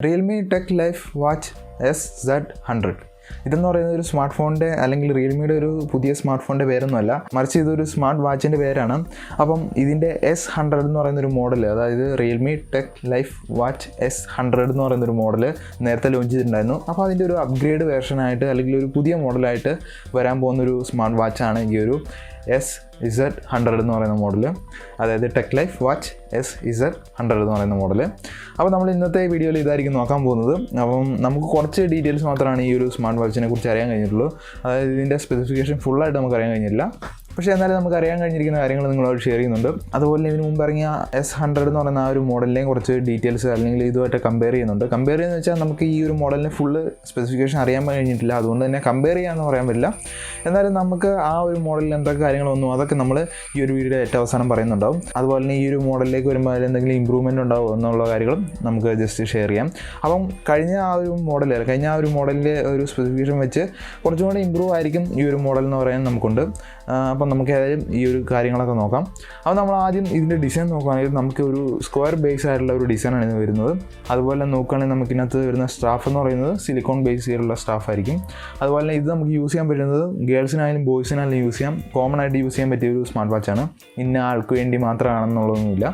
Realme TechLife Watch S100 ഇതെന്ന് പറയുന്നത് ഒരു സ്മാർട്ട് ഫോണിൻ്റെ അല്ലെങ്കിൽ റിയൽമിയുടെ ഒരു പുതിയ സ്മാർട്ട് ഫോണിൻ്റെ പേരൊന്നുമല്ല, മറിച്ച് ഇതൊരു സ്മാർട്ട് വാച്ചിൻ്റെ പേരാണ്. അപ്പം ഇതിൻ്റെ S100 എന്ന് പറയുന്നൊരു മോഡൽ, അതായത് റിയൽമി TechLife Watch S100 എന്ന് പറയുന്നൊരു മോഡൽ നേരത്തെ ലോഞ്ച് ചെയ്തിട്ടുണ്ടായിരുന്നു. അപ്പോൾ അതിൻ്റെ ഒരു അപ്ഗ്രേഡ് വേർഷനായിട്ട് അല്ലെങ്കിൽ ഒരു പുതിയ മോഡലായിട്ട് വരാൻ പോകുന്നൊരു സ്മാർട്ട് വാച്ചാണ് ഈ ഒരു S100 എന്ന് പറയുന്ന മോഡൽ, അതായത് TechLife Watch S100 എന്ന് പറയുന്ന മോഡൽ. അപ്പോൾ നമ്മൾ ഇന്നത്തെ വീഡിയോയിൽ ഇതായിരിക്കും നോക്കാൻ പോകുന്നത്. അപ്പം നമുക്ക് കുറച്ച് ഡീറ്റെയിൽസ് മാത്രമാണ് ഈ ഒരു സ്മാർട്ട് വാച്ചിനെ കുറിച്ച് അറിയാൻ കഴിഞ്ഞിട്ടുള്ളൂ. അതായത് ഇതിൻ്റെ സ്പെസിഫിക്കേഷൻ ഫുള്ളായിട്ട് നമുക്ക് അറിയാൻ കഴിഞ്ഞില്ല, പക്ഷേ എന്നാലും നമുക്ക് അറിയാൻ കഴിഞ്ഞിരിക്കുന്ന കാര്യങ്ങൾ നിങ്ങളോട് ഷെയർ ചെയ്യുന്നുണ്ട്. അതുപോലെ ഇതിന് മുമ്പ് ഇറങ്ങിയ S100 എന്ന് പറയുന്ന ആ ഒരു മോഡലിനെയും കുറച്ച് ഡീറ്റെയിൽസ് അല്ലെങ്കിൽ ഇതുമായിട്ട് കമ്പയർ ചെയ്യുന്നുണ്ട്. കമ്പയർ ചെയ്യുന്നത് വെച്ചാൽ നമുക്ക് ഈ ഒരു മോഡലിന് ഫുള്ള് സ്പെസിഫിക്കേഷൻ അറിയാൻ കഴിഞ്ഞിട്ടില്ല, അതുകൊണ്ട് തന്നെ കമ്പയർ ചെയ്യാമെന്ന് പറയാൻ പറ്റില്ല. എന്നാലും നമുക്ക് ആ ഒരു മോഡലിൽ എന്തൊക്കെ കാര്യങ്ങളൊന്നും അതൊക്കെ നമ്മൾ ഈ ഒരു വീഡിയോയുടെ ഏറ്റവും അവസാനം പറയുന്നുണ്ടാവും. അതുപോലെ തന്നെ ഈ ഒരു മോഡലിലേക്ക് വരുമ്പോൾ അതിൽ എന്തെങ്കിലും ഇമ്പ്രൂവ്മെൻറ്റ് ഉണ്ടാവും എന്നുള്ള കാര്യങ്ങളും നമുക്ക് ജസ്റ്റ് ഷെയർ ചെയ്യാം. അപ്പം കഴിഞ്ഞ ആ ഒരു മോഡലിൻ്റെ ഒരു സ്പെസിഫിക്കേഷൻ വെച്ച് കുറച്ചും കൂടി ഇമ്പ്രൂവ് ആയിരിക്കും ഈ ഒരു മോഡൽ എന്ന് പറയാൻ നമുക്കുണ്ട്. അപ്പം നമുക്ക് ഏതായാലും ഈ ഒരു കാര്യങ്ങളൊക്കെ നോക്കാം. അപ്പോൾ നമ്മൾ ആദ്യം ഇതിൻ്റെ ഡിസൈൻ നോക്കുകയാണെങ്കിൽ നമുക്ക് ഒരു സ്ക്വയർ ബേസ് ആയിട്ടുള്ള ഒരു ഡിസൈനാണ് ഇത് വരുന്നത്. അതുപോലെ നോക്കുകയാണെങ്കിൽ നമുക്ക് ഇതിനകത്ത് വരുന്ന സ്റ്റാഫ് എന്ന് പറയുന്നത് സിലിക്കോൺ ബേസ് ചെയ്തിട്ടുള്ള സ്റ്റാഫായിരിക്കും. അതുപോലെ തന്നെ ഇത് നമുക്ക് യൂസ് ചെയ്യാൻ പറ്റുന്നത് ഗേൾസിനായാലും ബോയ്സിനായാലും യൂസ് ചെയ്യാം, കോമൺ ആയിട്ട് യൂസ് ചെയ്യാൻ പറ്റിയ ഒരു സ്മാർട്ട് വാച്ചാണ്. ഇന്ന ആൾക്ക് വേണ്ടി മാത്രമാണെന്നുള്ളതൊന്നുമില്ല.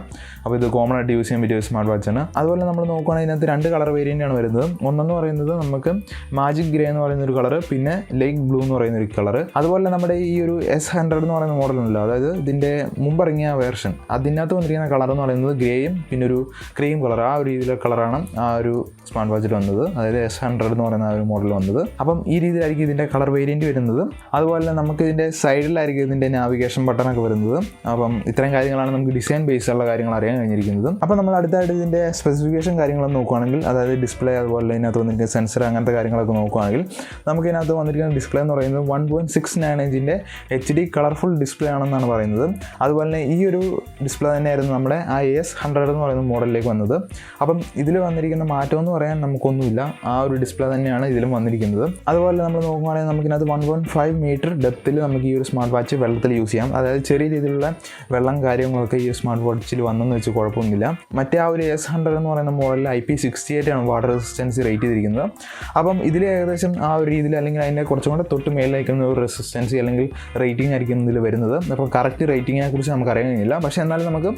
അപ്പോൾ ഇത് കോമൺ ആയിട്ട് യൂസ് ചെയ്യാൻ പറ്റിയ ഒരു സ്മാർട്ട് വാച്ചാണ്. അതുപോലെ നമ്മൾ നോക്കുകയാണെങ്കിൽ ഇതിനകത്ത് 2 കളർ വേരിയൻ്റാണ് വരുന്നത്. ഒന്നെന്ന് പറയുന്നത് നമുക്ക് മാജിക് ഗ്രേ എന്ന് പറയുന്ന ഒരു കളർ, പിന്നെ ലേക്ക് ബ്ലൂ എന്ന് പറയുന്ന ഒരു കളർ. അതുപോലെ നമ്മുടെ ഈ ഒരു S100 എന്ന് പറയുന്ന മോഡലുണ്ടല്ലോ, അതായത് ഇതിൻ്റെ മുമ്പിറങ്ങിയ വേർഷൻ, അതിനകത്ത് വന്നിരിക്കുന്ന കളർ എന്ന് പറയുന്നത് ഗ്രേയും പിന്നെ ഒരു ക്രീം കളർ, ആ ഒരു രീതിയിലുള്ള കളറാണ് ആ ഒരു സ്മാർട്ട് വാച്ചിൽ വന്നത്, അതായത് S100 എന്ന് പറയുന്ന ആ ഒരു മോഡൽ വന്നത്. അപ്പം ഈ രീതിയിലായിരിക്കും ഇതിൻ്റെ കളർ വേരിയൻറ്റ് വരുന്നത്. അതുപോലെ തന്നെ നമുക്ക് ഇതിൻ്റെ സൈഡിലായിരിക്കും ഇതിൻ്റെ നാവിഗേഷൻ ബട്ടണൊക്കെ വരുന്നത്. അപ്പം ഇത്തരം കാര്യങ്ങളാണ് നമുക്ക് ഡിസൈൻ ബേസുള്ള കാര്യങ്ങൾ അറിയാൻ കഴിഞ്ഞിരിക്കുന്നത്. അപ്പോൾ നമ്മൾ അടുത്തായിട്ട് ഇതിൻ്റെ സ്പെസിഫിക്കേഷൻ കാര്യങ്ങളൊക്കെ നോക്കുകയാണെങ്കിൽ, അതായത് ഡിസ്പ്ലേ അതുപോലെ ഇതിനകത്ത് വന്നിരിക്കുന്ന സെൻസർ അങ്ങനത്തെ കാര്യങ്ങളൊക്കെ നോക്കുകയാണെങ്കിൽ, നമുക്ക് ഇതിനകത്ത് വന്നിരിക്കുന്ന ഡിസ്പ്ലേ എന്ന് പറയുന്നത് 1.69 ഇഞ്ചിൻ്റെ HD കളർഫുൾ ഡിസ്പ്ലേ ആണെന്നാണ് പറയുന്നത്. അതുപോലെ തന്നെ ഈ ഒരു ഡിസ്പ്ലേ തന്നെയായിരുന്നു നമ്മുടെ ആ S100 എന്ന് പറയുന്ന മോഡലിലേക്ക് വന്നത്. അപ്പം ഇതിൽ വന്നിരിക്കുന്ന മാറ്റം എന്ന് പറയാൻ നമുക്കൊന്നുമില്ല, ആ ഒരു ഡിസ്പ്ലേ തന്നെയാണ് ഇതിലും വന്നിരിക്കുന്നത്. അതുപോലെ നമ്മൾ നോക്കുകയാണെങ്കിൽ നമുക്കിനകത്ത് 1.5 മീറ്റർ ഡെപ്തിൽ നമുക്ക് ഈ ഒരു സ്മാർട്ട് വാച്ച് വെള്ളത്തിൽ യൂസ് ചെയ്യാം. അതായത് ചെറിയ രീതിയിലുള്ള വെള്ളം കാര്യങ്ങളൊക്കെ ഈ സ്മാർട്ട് വാച്ചിൽ വന്നെന്ന് വെച്ച് കുഴപ്പമൊന്നുമില്ല. മറ്റേ ആ ഒരു S100 എന്ന് പറയുന്ന മോഡലിൽ IP68 ആണ് വാട്ടർ റെസിസ്റ്റൻസി റേറ്റ് ചെയ്തിരിക്കുന്നത്. അപ്പം ഇതിൽ ഏകദേശം ആ ഒരു രീതിയിൽ അല്ലെങ്കിൽ അതിൻ്റെ കുറച്ചും കൂടെ തൊട്ട് മേലിലേക്കുന്ന ഒരു റെസിസ്റ്റൻസി അല്ലെങ്കിൽ റേറ്റിംഗ് ആയിരിക്കും ഇതിൽ വരുന്നത്. അപ്പോൾ കറക്റ്റ് റേറ്റിങ്ങിനെ കുറിച്ച് നമുക്ക് അറിയാൻ കഴിയില്ല, പക്ഷേ എന്നാലും നമുക്ക്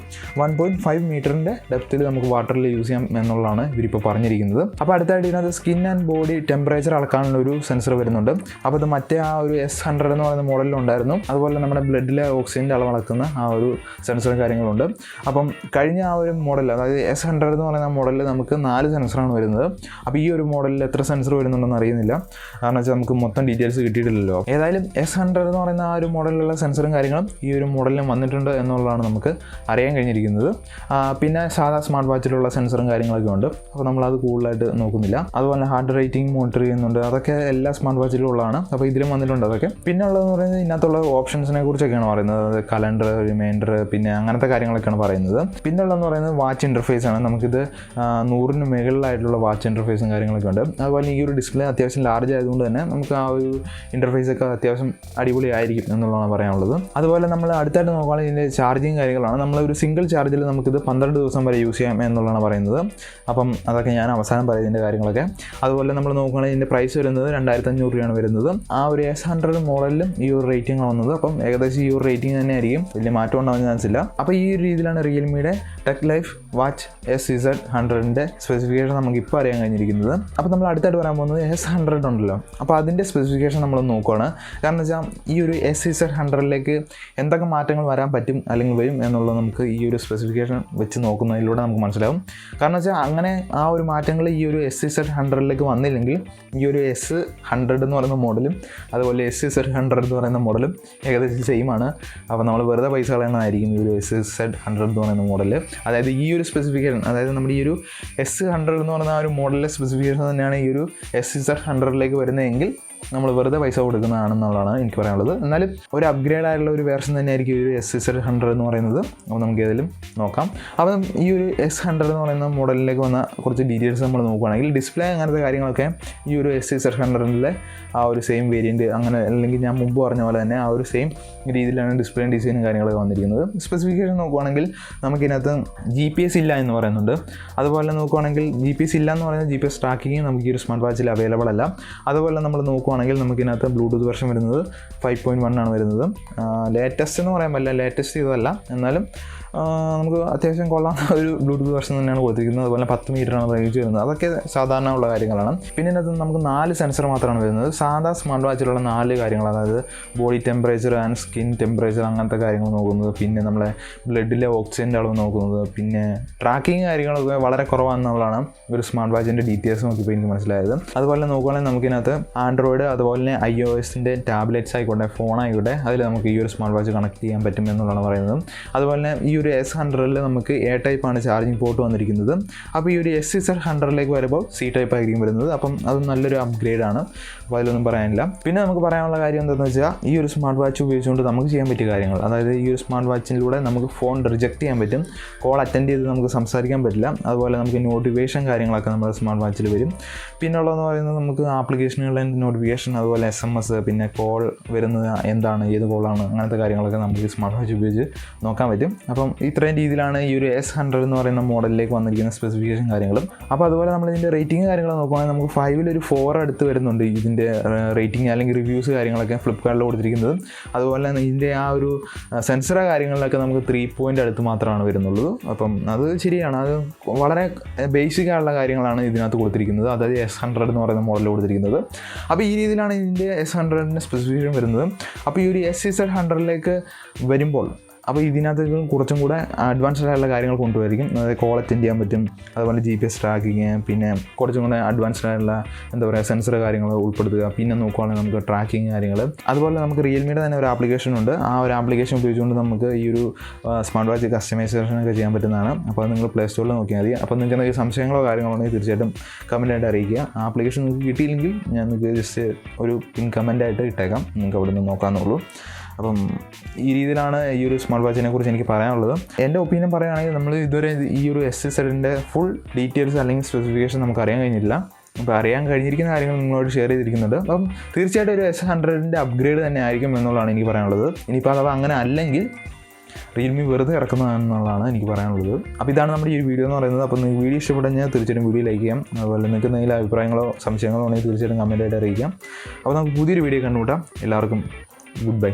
1.5 മീറ്ററിൻ്റെ ഡെപ്തിൽ നമുക്ക് വാട്ടറിൽ യൂസ് ചെയ്യാം എന്നുള്ളതാണ് ഇവരിപ്പോൾ പറഞ്ഞിരിക്കുന്നത്. അപ്പോൾ അടുത്തായിട്ട് ഇതിനകത്ത് സ്കിൻ ആൻഡ് ബോഡി ടെമ്പറേച്ചർ അളക്കാനുള്ള ഒരു സെൻസർ വരുന്നുണ്ട്. അപ്പോൾ ഇത് മറ്റേ ആ ഒരു S100 എന്ന് പറയുന്ന മോഡലിലുണ്ടായിരുന്നു. അതുപോലെ നമ്മുടെ ബ്ലഡിലെ ഓക്സിജൻ്റെ അളവ് അളക്കുന്ന ആ ഒരു സെൻസറും കാര്യങ്ങളുണ്ട്. അപ്പം കഴിഞ്ഞ ആ ഒരു മോഡൽ, അതായത് S100 എന്ന് പറയുന്ന മോഡലിൽ നമുക്ക് 4 സെൻസറാണ് വരുന്നത്. അപ്പോൾ ഈ ഒരു മോഡലിൽ എത്ര സെൻസർ വരുന്നുണ്ടെന്ന് അറിയുന്നില്ല, കാരണം വെച്ചാൽ നമുക്ക് മൊത്തം ഡീറ്റെയിൽസ് കിട്ടിയിട്ടില്ലല്ലോ. ഏതായാലും S100 എന്ന് പറയുന്ന ആ ഒരു മോഡലിലുള്ള സെൻസറും കാര്യങ്ങളും ഈ ഒരു മോഡലിലും വന്നിട്ടുണ്ട് എന്നുള്ളതാണ് നമുക്ക് അറിയാൻ കഴിഞ്ഞിരിക്കുന്നത്. പിന്നെ സാധാ സ്മാർട്ട് വാച്ചിലുള്ള സെൻസറും കാര്യങ്ങളൊക്കെ ഉണ്ട്, അപ്പോൾ നമ്മളത് കൂടുതലായിട്ട് നോക്കുന്നില്ല. അതുപോലെ ഹാർട്ട് റേറ്റിംഗ് മോണിറ്റർ ചെയ്യുന്നുണ്ട്, അതൊക്കെ എല്ലാ സ്മാർട്ട് വാച്ചിലും ഉള്ളതാണ്. അപ്പോൾ ഇതിലും വന്നിട്ടുണ്ട് അതൊക്കെ. പിന്നെ ഉള്ളതെന്ന് പറയുന്നത് ഇതിനകത്തുള്ള ഓപ്ഷൻസിനെ കുറിച്ചൊക്കെയാണ് പറയുന്നത്, കലണ്ടർ, റിമൈൻഡർ, പിന്നെ അങ്ങനത്തെ കാര്യങ്ങളൊക്കെയാണ് പറയുന്നത്. പിന്നെ ഉള്ളതെന്ന് പറയുന്നത് വാച്ച് ഇൻ്റർഫേസ് ആണ്. നമുക്കിത് 100ന് മുകളിലായിട്ടുള്ള വാച്ച് ഇൻ്റർഫേസും കാര്യങ്ങളൊക്കെ ഉണ്ട്. അതുപോലെ ഈ ഒരു ഡിസ്പ്ലേ അത്യാവശ്യം ലാർജ് ആയതുകൊണ്ട് തന്നെ നമുക്ക് ആ ഒരു ഇൻ്റർഫേസൊക്കെ അത്യാവശ്യം അടിപൊളിയായിരിക്കും എന്നുള്ളതാണ് പറയാനുള്ളത്. അതുപോലെ നമ്മൾ അടുത്തായിട്ട് നോക്കുകയാണെങ്കിൽ ഇതിൻ്റെ ചാർജിങ് കാര്യങ്ങളാണ്. നമ്മൾ ഒരു സിംഗിൾ ചാർജിൽ നമുക്കിത് 12 ദിവസം വരെ യൂസ് ചെയ്യാം എന്നുള്ളതാണ് പറയുന്നത്. അപ്പം അതൊക്കെ ഞാൻ അവസാനം പറയുന്നതിൻ്റെ കാര്യങ്ങളൊക്കെ. അതുപോലെ നമ്മൾ നോക്കുകയാണെങ്കിൽ ഇതിൻ്റെ പ്രൈസ് വരുന്നത് 2500 രൂപയാണ് വരുന്നത്. ആ ഒരു S100 മോഡലിലും ഈ ഒരു റേറ്റിംഗ് വന്നത്. അപ്പം ഏകദേശം ഈ ഒരു റേറ്റിംഗ് തന്നെ ആയിരിക്കും, വലിയ മാറ്റം ഉണ്ടാവാൻ ചാൻസ് ഇല്ല. അപ്പോൾ ഈ ഒരു രീതിയിലാണ് റിയൽമിയുടെ TechLife Watch S100ൻ്റെ സ്പെസിഫിക്കേഷൻ നമുക്ക് ഇപ്പോൾ അറിയാൻ കഴിഞ്ഞിരിക്കുന്നത്. അപ്പോൾ നമ്മൾ അടുത്തായിട്ട് പറയാൻ പോകുന്നത് S100 ഉണ്ടല്ലോ, അപ്പോൾ അതിൻ്റെ സ്പെസിഫിക്കേഷൻ നമ്മൾ നോക്കുകയാണ്. കാരണം വെച്ചാൽ ഈ ഒരു S100ലേക്ക് എന്തൊക്കെ മാറ്റങ്ങൾ വരാൻ പറ്റും അല്ലെങ്കിൽ വരും എന്നുള്ളത് നമുക്ക് ഈ ഒരു സ്പെസിഫിക്കേഷൻ വെച്ച് നോക്കുന്നതിലൂടെ നമുക്ക് മനസ്സിലാവും. കാരണം വെച്ചാൽ അങ്ങനെ ആ ഒരു മാറ്റങ്ങൾ ഈ ഒരു S100ലേക്ക് വന്നില്ലെങ്കിൽ ഈ ഒരു S100 എന്ന് പറയുന്ന മോഡലും അതുപോലെ S100 എന്ന് പറയുന്ന മോഡലും ഏകദേശം സെയിം ആണ്. അപ്പോൾ നമ്മൾ വെറുതെ പൈസ കളയണമായിരിക്കും ഈ ഒരു S100 എന്ന് പറയുന്ന മോഡൽ. അതായത് ഈ ഒരു സ്പെസിഫിക്കേഷൻ, അതായത് നമ്മുടെ ഈ ഒരു S100 എന്ന് പറയുന്ന ആ ഒരു മോഡലിലെ സ്പെസിഫിക്കേഷൻ തന്നെയാണ് ഈ ഒരു S100ലേക്ക് വരുന്നതെങ്കിൽ നമ്മൾ വെറുതെ പൈസ കൊടുക്കുന്നതാണെന്നുള്ളതാണ് എനിക്ക് പറയാനുള്ളത്. എന്നാലും ഒരു അപ്ഗ്രേഡ് ആയിട്ടുള്ള ഒരു വേർഷൻ തന്നെയായിരിക്കും ഈ ഒരു S100 എന്ന് പറയുന്നത്. അപ്പോൾ നമുക്ക് ഏതെങ്കിലും നോക്കാം. അപ്പം ഈ ഒരു S100 എന്ന് പറയുന്ന മോഡലിലേക്ക് വന്ന കുറച്ച് ഡീറ്റെയിൽസ് നമ്മൾ നോക്കുകയാണെങ്കിൽ ഡിസ്പ്ലേ അങ്ങനത്തെ കാര്യങ്ങളൊക്കെ ഈ ഒരു S100 ആ ഒരു സെയിം വേരിയൻറ്റ് അങ്ങനെ അല്ലെങ്കിൽ ഞാൻ മുമ്പ് പറഞ്ഞ പോലെ തന്നെ ആ ഒരു സെയിം രീതിയിലാണ് ഡിസ്പ്ലേ ഡിസൈനും കാര്യങ്ങളൊക്കെ വന്നിരിക്കുന്നത്. സ്പെസിഫിക്കേഷൻ നോക്കുകയാണെങ്കിൽ നമുക്കിതിനകത്ത് GPS ഇല്ല എന്ന് പറയുന്നുണ്ട്. അതുപോലെ നോക്കുകയാണെങ്കിൽ GPS ഇല്ല എന്ന് പറയുന്നത് GPS ട്രാക്കിങ് നമുക്ക് ഈ ഒരു സ്മാർട്ട് വാച്ചിൽ അവൈലബിൾ അല്ല. അതുപോലെ നമ്മൾ നോക്കുകയാണെങ്കിൽ നമുക്കിതിനകത്ത് ബ്ലൂടൂത്ത് വെർഷൻ വരുന്നത് 5.1 ആണ് വരുന്നത്. ലേറ്റസ്റ്റ് എന്ന് പറയാൻ പറ്റില്ല, ലേറ്റസ്റ്റ് ഇതല്ല, എന്നാലും നമുക്ക് അത്യാവശ്യം കൊള്ളാവുന്ന ഒരു ബ്ലൂടൂത്ത് വെർഷൻ തന്നെയാണ് കൊടുത്തിരിക്കുന്നത്. അതുപോലെ 10 മീറ്ററാണ് റേഞ്ച് വരുന്നത്. അതൊക്കെ സാധാരണ ഉള്ള കാര്യങ്ങളാണ്. പിന്നെ ഇതിനകത്ത് നമുക്ക് 4 സെൻസർ മാത്രമാണ് വരുന്നത്. സാധാ സ്മാർട്ട് വാച്ചിലുള്ള 4 കാര്യങ്ങൾ, അതായത് body temperature and skin temperature അങ്ങനത്തെ കാര്യങ്ങൾ നോക്കുന്നത്, പിന്നെ നമ്മളെ ബ്ലഡിലെ ഓക്സിജൻ്റെ അളവ് നോക്കുന്നത്, പിന്നെ ട്രാക്കിങ് കാര്യങ്ങളൊക്കെ വളരെ കുറവാണെന്നുള്ളതാണ് ഒരു സ്മാർട്ട് വാച്ചിൻ്റെ ഡീറ്റെയിൽസ് നോക്കിയപ്പോൾ എനിക്ക് മനസ്സിലായത്. അതുപോലെ നോക്കുകയാണെങ്കിൽ നമുക്കിതിനകത്ത് ആൻഡ്രോയിഡ് അതുപോലെ തന്നെ iOSൻ്റെ ടാബ്ലറ്റ്സ് ആയിക്കോട്ടെ, ഫോണായിക്കോട്ടെ, അതിൽ നമുക്ക് ഈ ഒരു സ്മാർട്ട് വാച്ച് കണക്ട് ചെയ്യാൻ പറ്റും എന്നുള്ളതാണ് പറയുന്നത്. അതുപോലെ തന്നെ ഈ ഒരു S100 നമുക്ക് A ടൈപ്പാണ് ചാർജിങ് പോർട്ട് വന്നിരിക്കുന്നത്. അപ്പോൾ ഈ ഒരു S100 വരുമ്പോൾ C ടൈപ്പ് ആയിരിക്കും വരുന്നത്. അപ്പം അത് നല്ലൊരു അപ്ഗ്രേഡാണ്. അപ്പോൾ അതിലൊന്നും പറയാനില്ല. പിന്നെ നമുക്ക് പറയാനുള്ള കാര്യം എന്താണെന്ന് വെച്ചാൽ ഈ ഒരു സ്മാർട്ട് വാച്ച് ഉപയോഗിച്ചുകൊണ്ട് നമുക്ക് ചെയ്യാൻ പറ്റിയ കാര്യങ്ങൾ, അതായത് ഈ ഒരു സ്മാർട്ട് വാച്ചിലൂടെ നമുക്ക് ഫോൺ റിജക്റ്റ് ചെയ്യാൻ പറ്റും, കോൾ അറ്റൻഡ് ചെയ്ത് നമുക്ക് സംസാരിക്കാൻ പറ്റില്ല. അതുപോലെ നമുക്ക് നോട്ടിഫിക്കേഷൻ കാര്യങ്ങളൊക്കെ നമ്മുടെ സ്മാർട്ട് വാച്ചിൽ വരും. പിന്നെ ഉള്ളതെന്ന് പറയുന്നത് നമുക്ക് ആപ്ലിക്കേഷനുകളുടെ നോട്ടിഫിക്കേഷൻ, അതുപോലെ SMS, പിന്നെ കോൾ വരുന്നത് എന്താണ്, ഏത് കോളാണ്, അങ്ങനത്തെ കാര്യങ്ങളൊക്കെ നമുക്ക് സ്മാർട്ട് വാച്ച് ഉപയോഗിച്ച് നോക്കാൻ പറ്റും. അപ്പം ഇത്രയും രീതിയിലാണ് ഈ ഒരു S100 എന്ന് പറയുന്ന മോഡലിലേക്ക് വന്നിരിക്കുന്ന സ്പെസിഫിക്കേഷൻ കാര്യങ്ങളും. അപ്പോൾ അതുപോലെ നമ്മൾ ഇതിൻ്റെ റേറ്റിംഗ് കാര്യങ്ങൾ നോക്കുകയാണെങ്കിൽ നമുക്ക് 5 ഒരു 4 അടുത്ത് വരുന്നുണ്ട് ഇതിൻ്റെ റേറ്റിംഗ് അല്ലെങ്കിൽ റിവ്യൂസ് കാര്യങ്ങളൊക്കെ ഫ്ലിപ്കാർട്ടിൽ കൊടുത്തിരിക്കുന്നത്. അതുപോലെ തന്നെ ഇതിൻ്റെ ആ ഒരു സെൻസർ കാര്യങ്ങളിലൊക്കെ നമുക്ക് 3 അടുത്ത് മാത്രമാണ് വരുന്നുള്ളൂ. അപ്പം അത് ശരിയാണ്, അത് വളരെ ബേസിക് ആയിട്ടുള്ള കാര്യങ്ങളാണ് ഇതിനകത്ത് കൊടുത്തിരിക്കുന്നത്, അതായത് S100 എന്ന് പറയുന്ന മോഡൽ കൊടുത്തിരിക്കുന്നത്. അപ്പോൾ ഈ രീതിയിലാണ് ഇതിൻ്റെ S100ൻ്റെ സ്പെസിഫിക്കേഷൻ വരുന്നത്. അപ്പോൾ ഈ ഒരു S100 വരുമ്പോൾ അപ്പോൾ ഇതിനകത്ത് കുറച്ചും കൂടെ അഡ്വാൻസ്ഡ് ആയിട്ടുള്ള കാര്യങ്ങൾ കൊണ്ടുവരിക്കും. അതായത് കോൾ അറ്റൻഡ് ചെയ്യാൻ പറ്റും, അതുപോലെ GPS ട്രാക്കിങ്, പിന്നെ കുറച്ചും കൂടെ അഡ്വാൻസ്ഡ് ആയിട്ടുള്ള എന്താ പറയുക സെൻസർ കാര്യങ്ങൾ ഉൾപ്പെടുത്തുക. പിന്നെ നോക്കുകയാണെങ്കിൽ നമുക്ക് ട്രാക്കിങ് കാര്യങ്ങൾ, അതുപോലെ നമുക്ക് റിയൽമിയുടെ തന്നെ ഒരു ആപ്ലിക്കേഷൻ ഉണ്ട്. ആ ഒരു ആപ്ലിക്കേഷൻ ഉപയോഗിച്ചുകൊണ്ട് നമുക്ക് ഈ ഒരു സ്മാർട്ട് വാച്ച് കസ്റ്റമൈസേഷനൊക്കെ ചെയ്യാൻ പറ്റുന്നതാണ്. അപ്പോൾ അത് നിങ്ങൾ പ്ലേ സ്റ്റോറിൽ നോക്കിയാൽ മതി. അപ്പോൾ നിങ്ങൾക്ക് എന്തെങ്കിലും സംശയങ്ങളോ കാര്യങ്ങളോ ഉണ്ടെങ്കിൽ തീർച്ചയായിട്ടും കമൻറ്റായിട്ട് അറിയിക്കുക. ആ ആപ്ലിക്കേഷൻ നിങ്ങൾക്ക് കിട്ടിയില്ലെങ്കിൽ ഞാൻ നിങ്ങൾക്ക് ജസ്റ്റ് ഒരു പിൻ കമൻറ്റായിട്ട് ഇട്ടേക്കാം, നിങ്ങൾക്ക് അവിടെ നിന്ന് നോക്കാമെന്നുള്ളൂ. അപ്പം ഈ രീതിയിലാണ് ഈ ഒരു സ്മാർട്ട് വാച്ചിനെ കുറിച്ച് എനിക്ക് പറയാനുള്ളത്. എൻ്റെ ഒപ്പീനിയൻ പറയുകയാണെങ്കിൽ നമ്മൾ ഇതുവരെ ഈ ഒരു S100ൻ്റെ ഫുൾ ഡീറ്റെയിൽസ് അല്ലെങ്കിൽ സ്പെസിഫിക്കേഷൻ നമുക്ക് അറിയാൻ കഴിഞ്ഞില്ല. അപ്പോൾ അറിയാൻ കഴിഞ്ഞിരിക്കുന്ന കാര്യങ്ങൾ നിങ്ങളോട് ഷെയർ ചെയ്തിരിക്കുന്നുണ്ട്. അപ്പം തീർച്ചയായിട്ടും ഒരു S100ൻ്റെ അപ്ഗ്രേഡ് തന്നെ ആയിരിക്കും എന്നുള്ളതാണ് എനിക്ക് പറയാനുള്ളത്. ഇനിയിപ്പോൾ അഥവാ അങ്ങനെ അല്ലെങ്കിൽ റിയൽമി വെറുതെ ഇറക്കുന്നതാണെന്നുള്ളതാണ് എനിക്ക് പറയാനുള്ളത്. അപ്പോൾ ഇതാണ് നമ്മുടെ ഈ വീഡിയോ എന്ന് പറയുന്നത്. അപ്പോൾ നിങ്ങൾക്ക് വീഡിയോ ഇഷ്ടപ്പെടുകയാൽ തീർച്ചയായിട്ടും വീഡിയോ ലൈക്ക് ചെയ്യാം. അതുപോലെ നിങ്ങൾക്ക് എന്തെങ്കിലും അഭിപ്രായങ്ങളോ സംശയങ്ങളോ ഉണ്ടെങ്കിൽ തീർച്ചയായിട്ടും കമൻറ്റായിട്ട് അറിയിക്കാം. അപ്പോൾ നമുക്ക് പുതിയൊരു വീഡിയോ കണ്ടുമുട്ടാം. എല്ലാവർക്കും ഗുഡ് ബൈ.